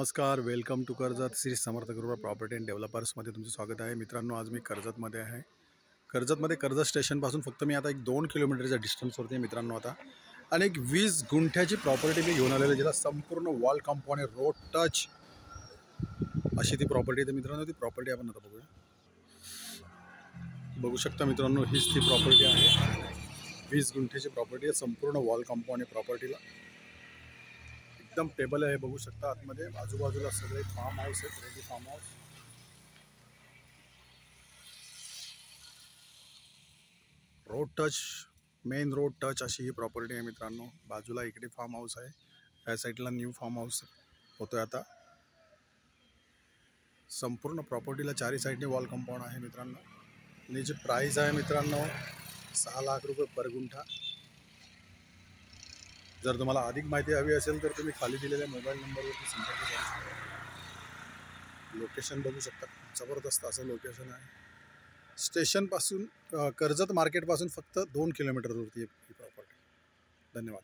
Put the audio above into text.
नमस्कार, welcome to Karjat Shri Samarth गृह property and डेव्हलपर्समध्ये तुमचं स्वागत आहे. मित्रांनो, आज मी कर्जतमध्ये आहे. कर्जतमध्ये कर्जत स्टेशनपासून फक्त मी आता 1-2 किलोमीटरच्या डिस्टन्सवरती आहे मित्रांनो आता. आणि एक 20 गुंठ्याची प्रॉपर्टी मी घेऊन आलेलो आहे, ज्याला संपूर्ण वॉल कंपाऊंड आहे, रोड टच अशी ती प्रॉपर्टी आहे. मित्रांनो, ती प्रॉपर्टी आपण आता बघूया. बघू शकता मित्रांनो, हीच ती प्रॉपर्टी आहे. 20 गुंठ्याची प्रॉपर्टी आहे, संपूर्ण वॉल कंपाऊंड आहे प्रॉपर्टीला. एकदम टेबल आहे, बघू शकता. आतमध्ये आजूबाजूला सगळे फार्म हाऊस आहेत, ready farm house. Road touch, main road touch अशी ही प्रॉपर्टी आहे मित्रांनो. बाजूला इकडे फार्म हाऊस आहे, या साईडला न्यू फार्म हाऊस होतोय आता. संपूर्ण प्रॉपर्टीला चारी साईडने वॉल कंपाऊंड आहे मित्रांनो. आणि जी प्राईस आहे मित्रांनो 6 लाख रुपये पर गुंठा. जर तुम्हाला अधिक माहिती हवी असेल तर तुम्ही खाली दिलेल्या मोबाईल नंबरवरती संपर्क करू शकता. लोकेशन बघू शकता, जबरदस्त असं लोकेशन आहे. स्टेशनपासून कर्जत मार्केटपासून फक्त 2 किलोमीटरवरती ही प्रॉपर्टी. धन्यवाद.